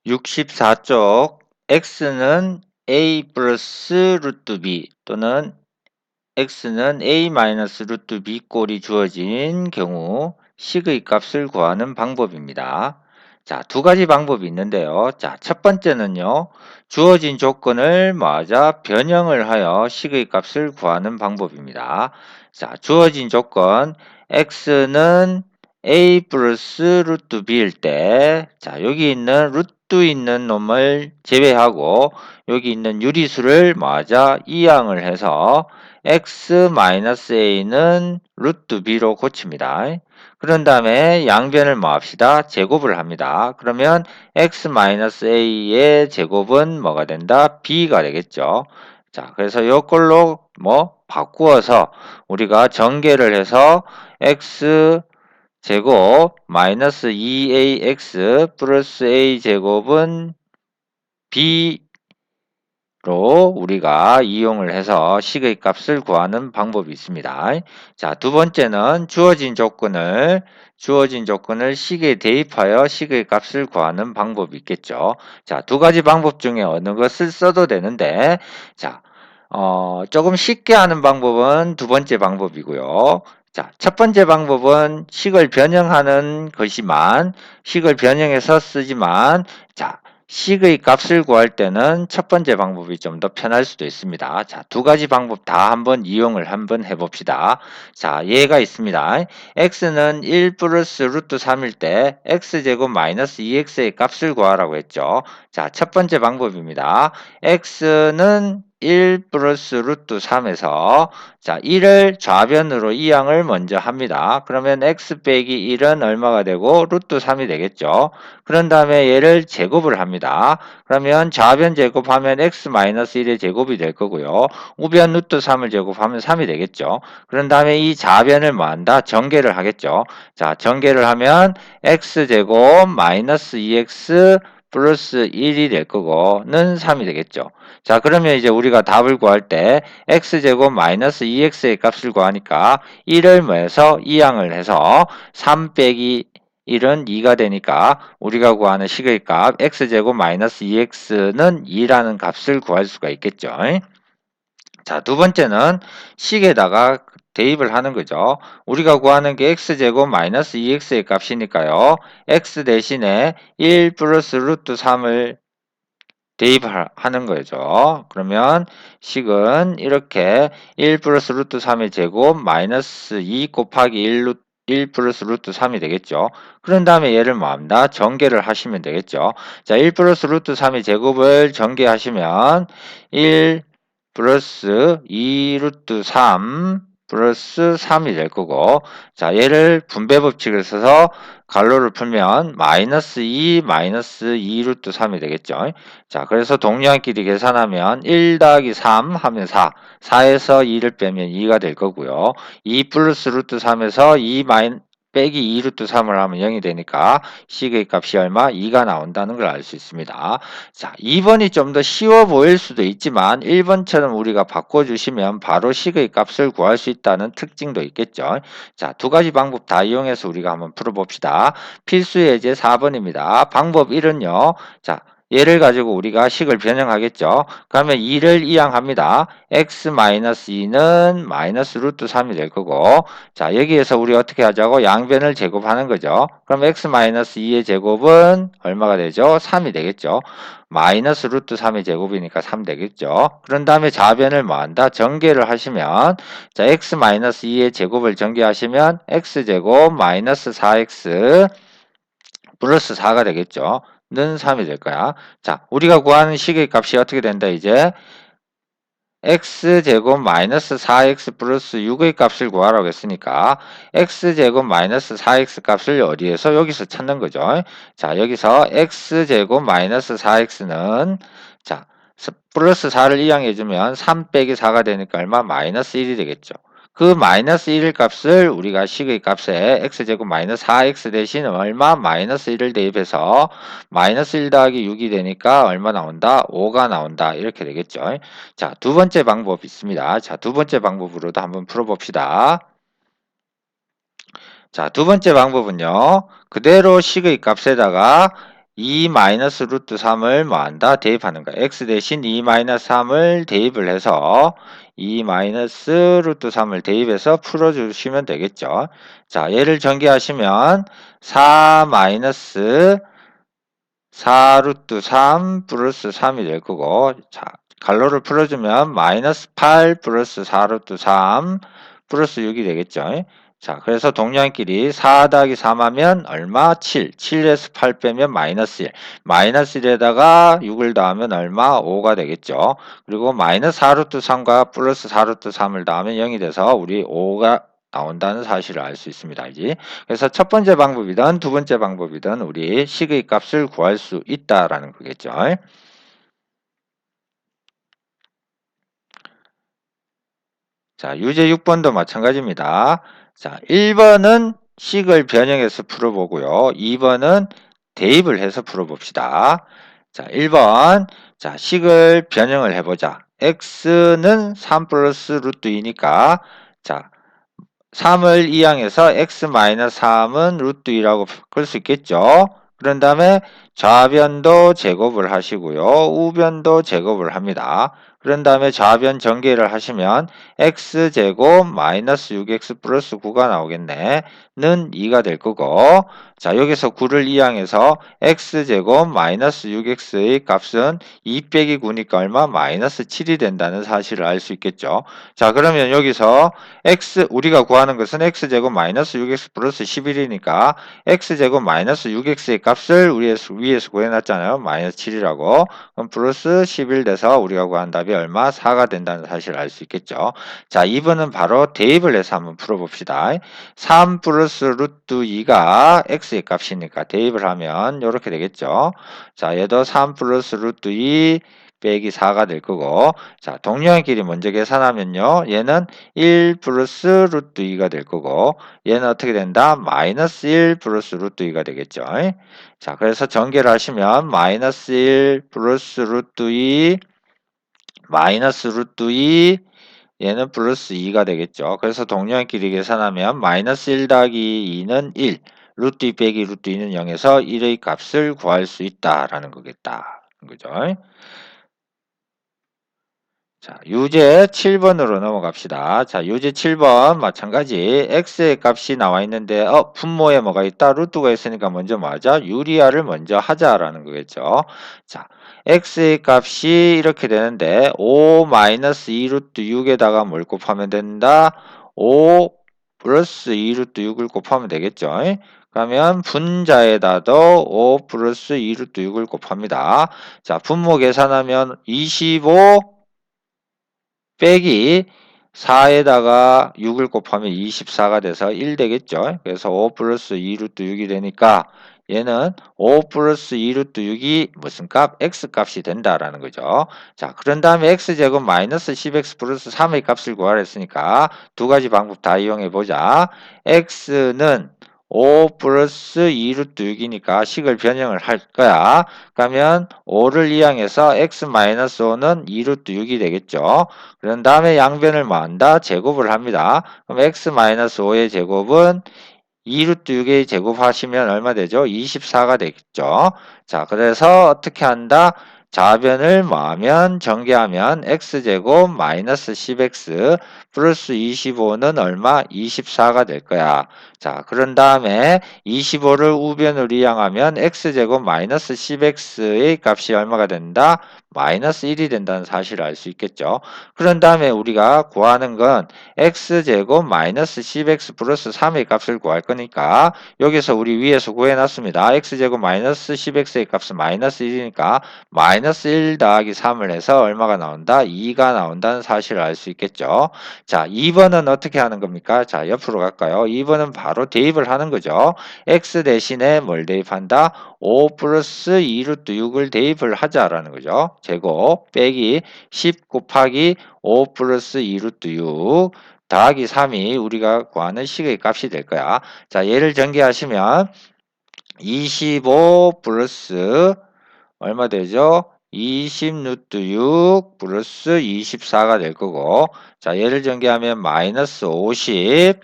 64쪽 x는 a 플러스 루트 b 또는 x는 a 마이너스 루트 b 꼴이 주어진 경우 식의 값을 구하는 방법입니다. 자, 두 가지 방법이 있는데요. 자, 첫 번째는요. 주어진 조건을 맞아 변형을 하여 식의 값을 구하는 방법입니다. 자, 주어진 조건 x는 a 플러스 루트 b일 때, 자, 여기 있는 루트 있는 놈을 제외하고 여기 있는 유리수를 맞아 이항을 해서 x-a는 루트 b로 고칩니다. 그런 다음에 양변을 뭐 합시다? 제곱을 합니다. 그러면 x-a의 제곱은 뭐가 된다? b가 되겠죠. 자, 그래서 요걸로 뭐 바꾸어서 우리가 전개를 해서 x 제곱 마이너스 2ax 플러스 a 제곱은 b 로 우리가 이용을 해서 식의 값을 구하는 방법이 있습니다. 자, 두 번째는 주어진 조건을 식에 대입하여 식의 값을 구하는 방법이 있겠죠. 자, 두 가지 방법 중에 어느 것을 써도 되는데, 자, 조금 쉽게 하는 방법은 두 번째 방법이고요. 자, 첫 번째 방법은 식을 변형하는 것이만, 식을 변형해서 쓰지만, 자, 식의 값을 구할 때는 첫 번째 방법이 좀 더 편할 수도 있습니다. 자, 두 가지 방법 다 한번 이용을 한번 해봅시다. 자, 예가 있습니다. x는 1 플러스 루트 3일 때 x제곱 마이너스 2x의 값을 구하라고 했죠. 자, 첫 번째 방법입니다. x는 1 플러스 루트 3에서 자, 1을 좌변으로 이항을 먼저 합니다. 그러면 x 빼기 1은 얼마가 되고 루트 3이 되겠죠. 그런 다음에 얘를 제곱을 합니다. 그러면 좌변 제곱하면 x-1의 제곱이 될 거고요. 우변 루트 3을 제곱하면 3이 되겠죠. 그런 다음에 이 좌변을 뭐 한다? 전개를 하겠죠. 자, 전개를 하면 x제곱 마이너스 2x 플러스 1이 될 거고는 3이 되겠죠. 자, 그러면 이제 우리가 답을 구할 때 x제곱 마이너스 2x의 값을 구하니까 1을 뭐해서 이항을 해서 3 빼기 1은 2가 되니까 우리가 구하는 식의 값 x제곱 마이너스 2x는 2라는 값을 구할 수가 있겠죠. 자, 두 번째는 식에다가 대입을 하는 거죠. 우리가 구하는 게 x제곱 마이너스 2x의 값이니까요. x 대신에 1 플러스 루트 3을 대입하는 거죠. 그러면 식은 이렇게 1 플러스 루트 3의 제곱 마이너스 2 곱하기 1 플러스 루트 3이 되겠죠. 그런 다음에 얘를 뭐합니다? 전개를 하시면 되겠죠. 자, 1 플러스 루트 3의 제곱을 전개하시면 1 플러스 2 루트 3 플러스 3이 될 거고, 자, 얘를 분배 법칙을 써서 가로를 풀면 마이너스 2 마이너스 2 루트 3이 되겠죠. 자, 그래서 동량끼리 계산하면 1 더하기 3 하면 4, 4에서 2를 빼면 2가 될 거고요. 2 플러스 루트 3에서 2 빼기 2 루트 3을 하면 0이 되니까 식의 값이 얼마? 2가 나온다는 걸 알 수 있습니다. 자, 2번이 좀 더 쉬워 보일 수도 있지만 1번처럼 우리가 바꿔주시면 바로 식의 값을 구할 수 있다는 특징도 있겠죠. 자, 두 가지 방법 다 이용해서 우리가 한번 풀어봅시다. 필수 예제 4번입니다. 방법 1은요. 자, 얘를 가지고 우리가 식을 변형하겠죠. 그러면 2를 이항합니다. x-2는 마이너스 루트 3이 될 거고, 자, 여기에서 우리 어떻게 하자고? 양변을 제곱하는 거죠. 그럼 x-2의 제곱은 얼마가 되죠? 3이 되겠죠. 마이너스 루트 3의 제곱이니까 3 되겠죠. 그런 다음에 좌변을 뭐 한다? 전개를 하시면, 자, x-2의 제곱을 전개하시면 x제곱 마이너스 4x 플러스 4가 되겠죠. 는 3이 될 거야. 자, 우리가 구하는 식의 값이 어떻게 된다, 이제? x제곱 마이너스 4x 플러스 6의 값을 구하라고 했으니까 x제곱 마이너스 4x 값을 어디에서? 여기서 찾는 거죠. 자, 여기서 x제곱 마이너스 4x는 자, 플러스 4를 이항해주면 3 빼기 4가 되니까 얼마? 마이너스 1이 되겠죠. 그 마이너스 1 값을 우리가 식의 값에 x제곱 마이너스 4x 대신 얼마? 마이너스 1을 대입해서 마이너스 1 더하기 6이 되니까 얼마 나온다? 5가 나온다. 이렇게 되겠죠. 자, 두 번째 방법 있습니다. 자, 두 번째 방법으로도 한번 풀어봅시다. 자, 두 번째 방법은요. 그대로 식의 값에다가 2 마이너스 루트 3을 뭐한다? 대입하는 거야. x 대신 2 마이너스 3을 대입을 해서 2 마이너스 루트 3을 대입해서 풀어주시면 되겠죠. 자, 얘를 전개하시면 4 마이너스 4 루트 3 플러스 3이 될 거고, 자, 갈로를 풀어주면 마이너스 8 플러스 4 루트 3 플러스 6이 되겠죠. 자, 그래서 동량끼리 4 더하기 3 하면 얼마? 7. 7에서 8 빼면 마이너스 1. 마이너스 1에다가 6을 더하면 얼마? 5가 되겠죠. 그리고 마이너스 4 루트 3과 플러스 4 루트 3을 더하면 0이 돼서 우리 5가 나온다는 사실을 알 수 있습니다. 이제. 그래서 첫 번째 방법이든 두 번째 방법이든 우리 식의 값을 구할 수 있다라는 거겠죠. 자, 유제 6번도 마찬가지입니다. 자, 1번은 식을 변형해서 풀어보고요. 2번은 대입을 해서 풀어봅시다. 자, 1번. 자, 식을 변형을 해보자. x는 3 플러스 루트 2니까, 자, 3을 이항해서 x-3은 루트 2라고 끌 수 있겠죠. 그런 다음에 좌변도 제곱을 하시고요. 우변도 제곱을 합니다. 그런 다음에 좌변 전개를 하시면 x제곱 마이너스 6x 플러스 9가 나오겠네. 는 2가 될 거고, 자, 여기서 9를 이항해서 x제곱 마이너스 6x의 값은 2 빼기 9니까 얼마? 마이너스 7이 된다는 사실을 알 수 있겠죠. 자, 그러면 여기서 우리가 구하는 것은 x제곱 마이너스 6x 플러스 11이니까 x제곱 마이너스 6x의 값을 위에서 구해놨잖아요. 마이너스 7이라고. 그럼 플러스 11 돼서 우리가 구한 답이 얼마? 4가 된다는 사실을 알 수 있겠죠. 자, 2번은 바로 대입을 해서 한번 풀어봅시다. 3 플러스 루트 2가 x의 값이니까 대입을 하면 이렇게 되겠죠. 자, 얘도 3 플러스 루트 2 빼기 4가 될 거고, 자, 동량끼리 먼저 계산하면요. 얘는 1 플러스 루트 2가 될 거고, 얘는 어떻게 된다? 마이너스 1 플러스 루트 2가 되겠죠. 자, 그래서 전개를 하시면 마이너스 1 플러스 루트 2 마이너스 루트 2 얘는 플러스 2가 되겠죠. 그래서 동량끼리 계산하면 마이너스 1 더하기 2는 1, 루트 2 빼기 루트 2는 0에서 1의 값을 구할 수 있다라는 거겠다. 그죠? 자, 유제 7번으로 넘어갑시다. 자, 유제 7번 마찬가지 x의 값이 나와 있는데 분모에 뭐가 있다? 루트가 있으니까 먼저 뭐 하자? 유리화를 먼저 하자라는 거겠죠. 자, x의 값이 이렇게 되는데 5-2 루트 6에다가 뭘 곱하면 된다? 5 플러스 2 루트 6을 곱하면 되겠죠. 그러면 분자에다도 5 플러스 2 루트 6을 곱합니다. 자, 분모 계산하면 25 빼기 4에다가 6을 곱하면 24가 돼서 1 되겠죠. 그래서 5 플러스 2 루트 6이 되니까 얘는 5 플러스 2 루트 6이 무슨 값? x 값이 된다라는 거죠. 자, 그런 다음에 x제곱 마이너스 10x 플러스 3의 값을 구하라 했으니까 두 가지 방법 다 이용해 보자. x는 5 플러스 2 루트 6이니까 식을 변형을 할 거야. 그러면 5를 이항해서 x 마이너스 5는 2 루트 6이 되겠죠. 그런 다음에 양변을 뭐 한다? 제곱을 합니다. 그럼 x-5의 제곱은 2루트 6의 제곱하시면 얼마 되죠? 24가 되겠죠. 자, 그래서 어떻게 한다? 좌변을 뭐하면 전개하면 x제곱 마이너스 10x 플러스 25는 얼마? 24가 될 거야. 자, 그런 다음에 25를 우변으로 이항하면 x제곱 마이너스 10x의 값이 얼마가 된다? 마이너스 1이 된다는 사실을 알 수 있겠죠. 그런 다음에 우리가 구하는 건 x제곱 마이너스 10x 플러스 3의 값을 구할 거니까 여기서 우리 위에서 구해놨습니다. x제곱 마이너스 10x의 값은 마이너스 1이니까 마이너스 1 더하기 3을 해서 얼마가 나온다? 2가 나온다는 사실을 알 수 있겠죠. 자, 2번은 어떻게 하는 겁니까? 자, 옆으로 갈까요? 2번은 바로 대입을 하는 거죠. x 대신에 뭘 대입한다? 5 플러스 2 루트 6을 대입을 하자라는 거죠. 제곱 빼기 10 곱하기 5 플러스 2 루트 6 더하기 3이 우리가 구하는 식의 값이 될 거야. 자, 얘를 전개하시면 25 플러스 얼마 되죠? 20 루트 6 플러스 24가 될 거고, 자, 얘를 전개하면 마이너스 50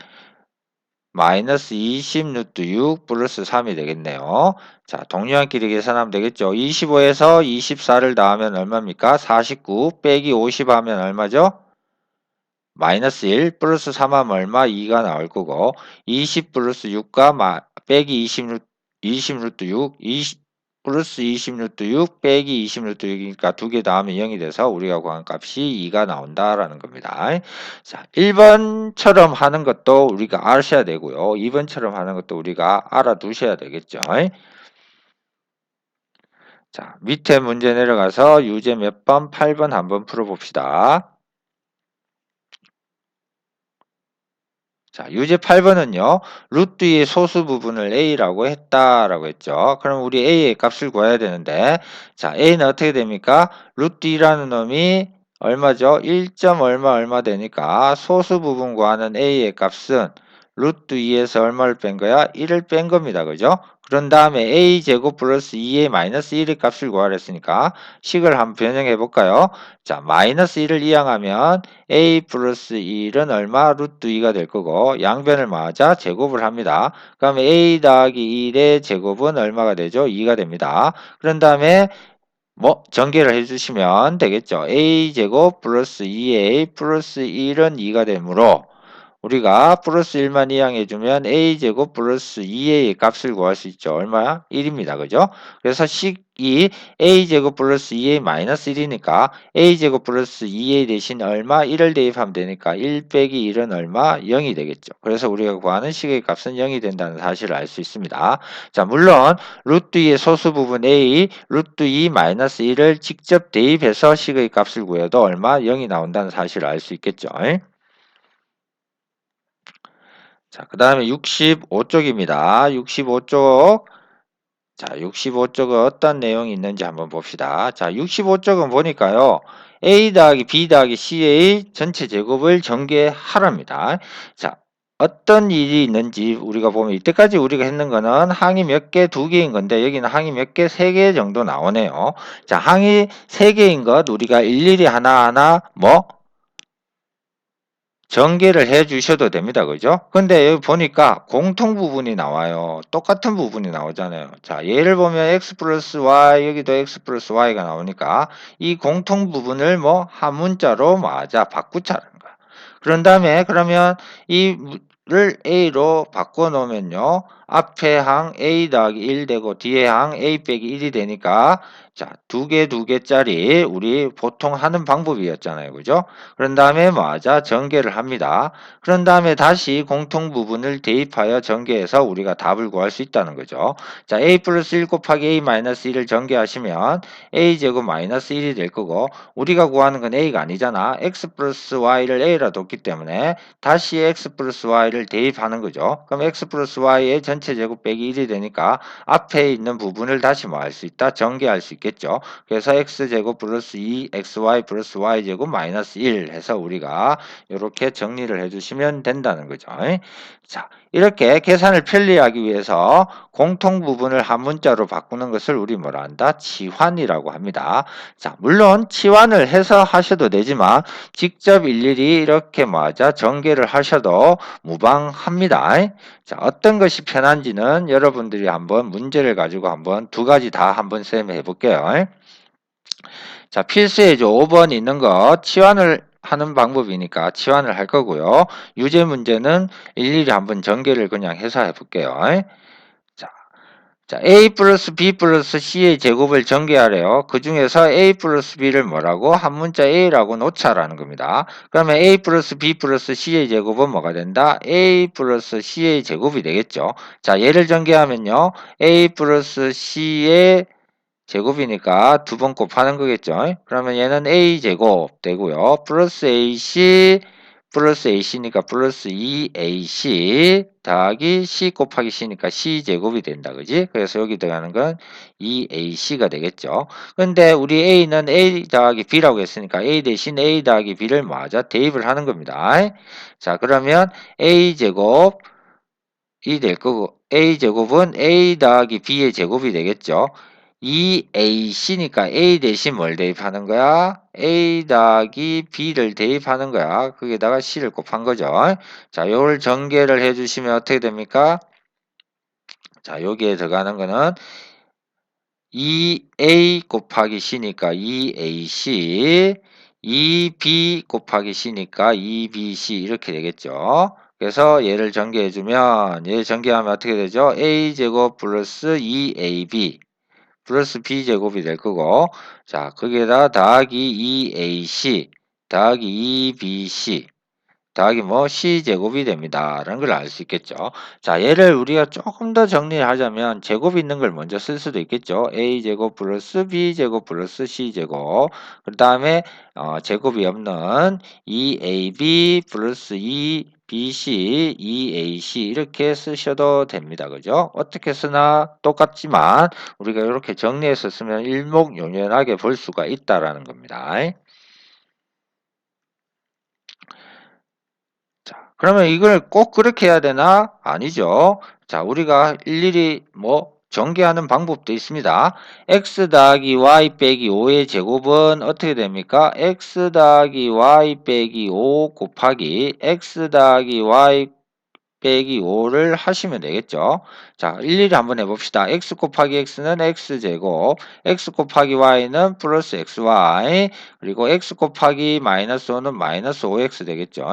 마이너스 20 루트 6 플러스 3이 되겠네요. 자, 동료한끼리 계산하면 되겠죠. 25에서 24를 더하면 얼마입니까? 49 빼기 50 하면 얼마죠? 마이너스 1 플러스 3 하면 얼마? 2가 나올 거고 20 플러스 6과 빼기 20 루트 6 20 플러스 20 루트 6 빼기 20 루트 6이니까 두 개 더하면 0이 돼서 우리가 구한 값이 2가 나온다라는 겁니다. 자, 1번처럼 하는 것도 우리가 아셔야 되고요. 2번처럼 하는 것도 우리가 알아두셔야 되겠죠. 자, 밑에 문제 내려가서 유제 몇 번? 8번 한번 풀어봅시다. 자, 유제 8번은요. 루트의 소수 부분을 a라고 했다라고 했죠. 그럼 우리 a의 값을 구해야 되는데 자, a는 어떻게 됩니까? 루트 2라는 놈이 얼마죠? 1. 얼마 얼마 되니까 소수 부분 구하는 a의 값은 루트 2에서 얼마를 뺀 거야? 1을 뺀 겁니다. 그죠? 그런 다음에 a제곱 플러스 2의 마이너스 1의 값을 구하라 했으니까 식을 한번 변형해 볼까요? 자, 마이너스 1을 이항하면 a 플러스 1은 얼마? 루트 2가 될 거고 양변을 맞아 제곱을 합니다. 그럼 a 더하기 1의 제곱은 얼마가 되죠? 2가 됩니다. 그런 다음에 뭐 전개를 해주시면 되겠죠. a 제곱 플러스 2a 플러스 1은 2가 되므로 우리가 플러스 1만 이항해주면 a제곱 플러스 2a의 값을 구할 수 있죠. 얼마야? 1입니다. 그죠? 그래서 식이 a제곱 플러스 2a 마이너스 1이니까 a제곱 플러스 2a 대신 얼마? 1을 대입하면 되니까 1 빼기 1은 얼마? 0이 되겠죠. 그래서 우리가 구하는 식의 값은 0이 된다는 사실을 알 수 있습니다. 자, 물론 루트 2의 소수 부분 a, 루트 2 마이너스 1을 직접 대입해서 식의 값을 구해도 얼마? 0이 나온다는 사실을 알 수 있겠죠. 자, 그 다음에 65쪽입니다. 65쪽. 자, 65쪽은 어떤 내용이 있는지 한번 봅시다. 자, 65쪽은 보니까요. A 더하기 B 더하기 C의 전체 제곱을 전개하랍니다. 자, 어떤 일이 있는지 우리가 보면 이때까지 우리가 했는 거는 항이 몇 개, 두 개인 건데 여기는 항이 몇 개, 세 개 정도 나오네요. 자, 항이 세 개인 것 우리가 일일이 하나하나 전개를 해 주셔도 됩니다. 그죠? 근데 여기 보니까 공통 부분이 나와요. 똑같은 부분이 나오잖아요. 자, 예를 보면 x 플러스 y, 여기도 x 플러스 y가 나오니까 이 공통 부분을 뭐 한 문자로 맞아 바꾸자는 거야. 그런 다음에 그러면 이를 a로 바꿔 놓으면요. 앞에 항 a 더하기 1 되고 뒤에 항 a 빼기 1이 되니까 자, 두 개짜리 우리 보통 하는 방법이었잖아요. 그죠? 그런 다음에 맞아 전개를 합니다. 그런 다음에 다시 공통 부분을 대입하여 전개해서 우리가 답을 구할 수 있다는 거죠. 자, a 플러스 1 곱하기 a 마이너스 1을 전개하시면 a 제곱 마이너스 1이 될 거고 우리가 구하는 건 a가 아니잖아. x 플러스 y를 a라 뒀기 때문에 다시 x 플러스 y를 대입하는 거죠. 그럼 x 플러스 y의 전체 제곱 빼기 1이 되니까 앞에 있는 부분을 다시 뭐 할 수 있다? 전개할 수 있겠죠. 그래서 x제곱 플러스 2xy 플러스 y제곱 마이너스 1 해서 우리가 이렇게 정리를 해주시면 된다는 거죠. 자, 이렇게 계산을 편리하기 위해서 공통 부분을 한 문자로 바꾸는 것을 우리 뭐라 한다? 치환이라고 합니다. 자, 물론 치환을 해서 하셔도 되지만 직접 일일이 이렇게 맞아 전개를 하셔도 무방합니다. 자, 어떤 것이 편한지는 여러분들이 한번 문제를 가지고 한번 두 가지 다 한번 쌤 해볼게요. 자, 필수예죠. 5번 있는 거 치환을 하는 방법이니까 치환을 할 거고요. 유제 문제는 일일이 한번 전개를 그냥 해서 해볼게요. 자, 자, a 플러스 b 플러스 c의 제곱을 전개하래요. 그 중에서 a 플러스 b를 뭐라고? 한 문자 a라고 놓자라는 겁니다. 그러면 a 플러스 b 플러스 c의 제곱은 뭐가 된다? a 플러스 c의 제곱이 되겠죠. 자, 얘를 전개하면요. a 플러스 c의 제곱이니까 두 번 곱하는 거겠죠. 그러면 얘는 a제곱 되고요. 플러스 ac 플러스 ac니까 플러스 2ac 더하기 c 곱하기 c니까 c제곱이 된다. 그지? 그래서 여기 들어가는 건 2ac가 되겠죠. 근데 우리 a는 a 더하기 b라고 했으니까 a 대신 a 더하기 b를 맞아 대입을 하는 겁니다. 자, 그러면 a제곱 이 될 거고 a제곱은 a 더하기 b의 제곱이 되겠죠. 2ac니까 a 대신 뭘 대입하는 거야? a 더하기 b를 대입하는 거야. 거기에다가 c를 곱한 거죠. 자, 요걸 전개를 해주시면 어떻게 됩니까? 자, 여기에 들어가는 거는 2a 곱하기 c니까 2ac, 2b 곱하기 c니까 2bc 이렇게 되겠죠. 그래서 얘를 전개해주면 얘 전개하면 어떻게 되죠? a제곱 플러스 2ab 플러스 b제곱이 될 거고, 자, 거기에다 더하기 2ac 더하기 2bc 더하기 뭐 c제곱이 됩니다. 라는 걸 알 수 있겠죠. 자, 얘를 우리가 조금 더 정리를 하자면 제곱이 있는 걸 먼저 쓸 수도 있겠죠. a제곱 플러스 b제곱 플러스 c제곱. 그 다음에 제곱이 없는 2ab 플러스 2bc, 2ac 이렇게 쓰셔도 됩니다. 그죠? 어떻게 쓰나 똑같지만 우리가 이렇게 정리해서 쓰면 일목요연하게 볼 수가 있다라는 겁니다. 자, 그러면 이걸 꼭 그렇게 해야 되나? 아니죠. 자, 우리가 일일이 뭐 전개하는 방법도 있습니다. x 더하기 y 빼기 5의 제곱은 어떻게 됩니까? x 더하기 y 빼기 5 곱하기 x 더하기 y 빼기 5를 하시면 되겠죠. 자, 일일이 한번 해봅시다. x 곱하기 x는 x제곱, x 곱하기 y는 플러스 xy, 그리고 x 곱하기 마이너스 5는 마이너스 5x 되겠죠.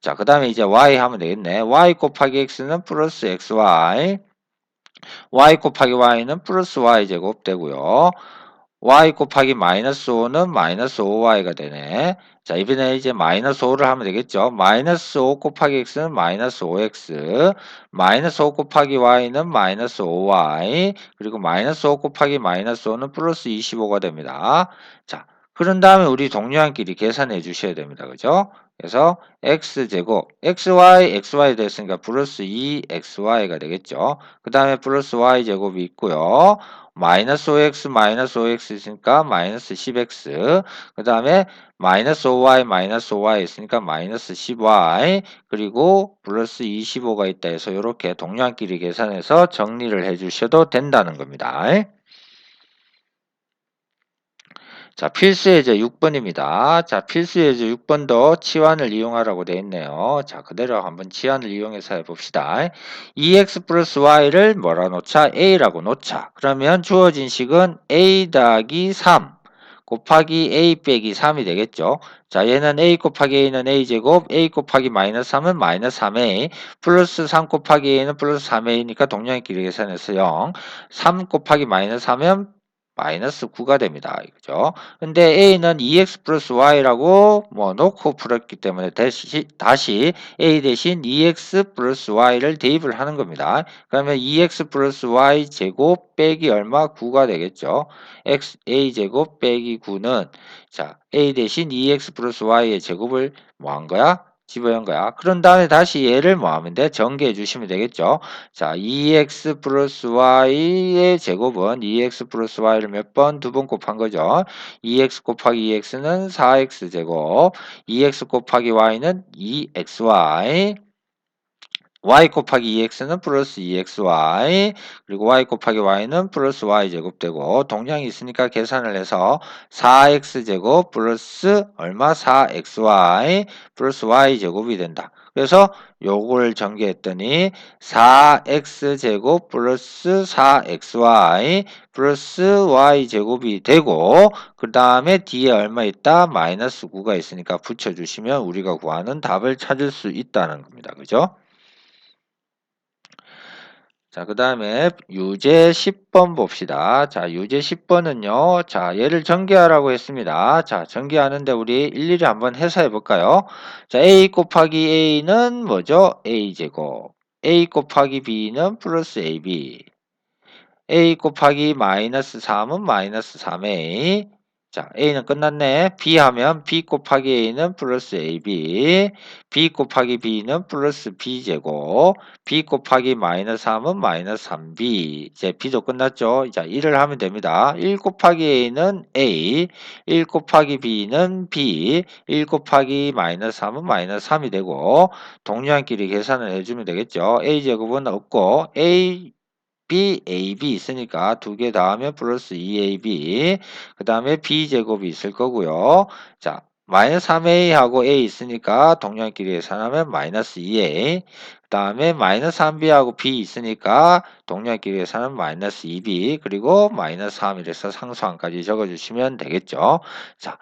자, 그 다음에 이제 y 하면 되겠네. y 곱하기 x는 플러스 xy, y 곱하기 y는 플러스 y제곱 되고요. y 곱하기 마이너스 5는 마이너스 5y가 되네. 자, 이번에 이제 마이너스 5를 하면 되겠죠. 마이너스 5 곱하기 x는 마이너스 5x, 마이너스 5 곱하기 y는 마이너스 5y, 그리고 마이너스 5 곱하기 마이너스 5는 플러스 25가 됩니다. 자, 그런 다음에 우리 동료한끼리 계산해 주셔야 됩니다. 그죠? 그래서 x제곱, xy 됐으니까 플러스 2xy가 되겠죠. 그 다음에 플러스 y제곱이 있고요. 마이너스 5x 마이너스 5x 있으니까 마이너스 10x, 그 다음에 마이너스 5y 있으니까 마이너스 10y, 그리고 플러스 25가 있다 해서 이렇게 동량끼리 계산해서 정리를 해 주셔도 된다는 겁니다. 자, 필수 예제 6번입니다. 자, 필수 예제 6번도 치환을 이용하라고 되어 있네요. 자, 그대로 한번 치환을 이용해서 해봅시다. 2x 플러스 y를 뭐라 놓자? a라고 놓자. 그러면 주어진 식은 a 더하기 3 곱하기 a 빼기 3이 되겠죠. 자, 얘는 a 곱하기 a는 a제곱, a 곱하기 마이너스 3은 마이너스 3a, 플러스 3 곱하기 a는 플러스 3a니까 동량끼리 계산해서 0, 3 곱하기 마이너스 3은 마이너스 9가 됩니다. 그죠? 근데 a는 2x 플러스 y라고 뭐 놓고 풀었기 때문에 다시 a 대신 2x 플러스 y를 대입을 하는 겁니다. 그러면 2x 플러스 y 제곱 빼기 얼마? 9가 되겠죠. a 제곱 빼기 9는 자 a 대신 2x 플러스 y의 제곱을 뭐 한 거야? 집어연 거야. 그런 다음에 다시 얘를 뭐 하면 돼? 전개해 주시면 되겠죠. 자, 2x 플러스 y의 제곱은 2x 플러스 y를 몇 번? 두 번 곱한 거죠. 2x 곱하기 2x는 4x 제곱, 2x 곱하기 y는 2xy, y 곱하기 2x는 플러스 2xy, 그리고 y 곱하기 y는 플러스 y제곱 되고, 동량이 있으니까 계산을 해서 4x제곱 플러스 얼마? 4xy 플러스 y제곱이 된다. 그래서 요걸 전개했더니 4x제곱 플러스 4xy 플러스 y제곱이 되고, 그 다음에 뒤에 얼마 있다? 마이너스 9가 있으니까 붙여주시면 우리가 구하는 답을 찾을 수 있다는 겁니다. 그죠? 자, 그 다음에 유제 10번 봅시다. 자, 유제 10번은요. 자, 얘를 전개하라고 했습니다. 자, 전개하는데 우리 일일이 한번 해서 해볼까요? 자, a 곱하기 a는 뭐죠? a제곱. a 곱하기 b는 플러스 ab. a 곱하기 마이너스 3은 마이너스 3a. 자, a는 끝났네. b 하면 b 곱하기 a는 플러스 ab. b 곱하기 b는 플러스 b제곱. b 곱하기 마이너스 3은 마이너스 3b. 이제 b도 끝났죠. 자, 1을 하면 됩니다. 1 곱하기 a는 a. 1 곱하기 b는 b. 1 곱하기 마이너스 3은 마이너스 3이 되고, 동량끼리 계산을 해주면 되겠죠. a제곱은 없고, a AB 있으니까 두 개 더하면 플러스 2AB 그 다음에 B제곱이 있을 거고요. 자, 마이너스 3A하고 A 있으니까 동량끼리 계산하면 마이너스 2A 그 다음에 마이너스 3B하고 B 있으니까 동량끼리 계산하면 마이너스 2B 그리고 마이너스 3 이래서 상수항까지 적어주시면 되겠죠. 자,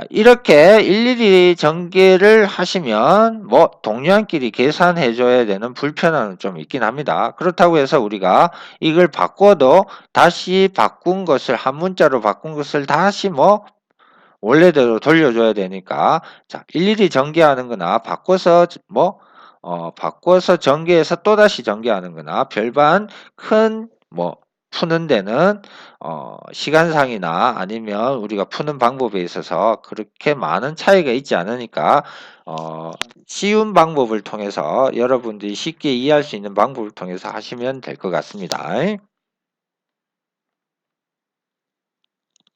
이렇게 일일이 전개를 하시면 뭐 동량끼리 계산해 줘야 되는 불편함은 좀 있긴 합니다. 그렇다고 해서 우리가 이걸 바꿔도 다시 바꾼 것을 한 문자로 바꾼 것을 다시 뭐 원래대로 돌려줘야 되니까 자, 일일이 전개하는 거나 바꿔서 바꿔서 전개해서 또다시 전개하는 거나 별반 큰 푸는 데는 시간상이나 아니면 우리가 푸는 방법에 있어서 그렇게 많은 차이가 있지 않으니까 쉬운 방법을 통해서 여러분들이 쉽게 이해할 수 있는 방법을 통해서 하시면 될 것 같습니다.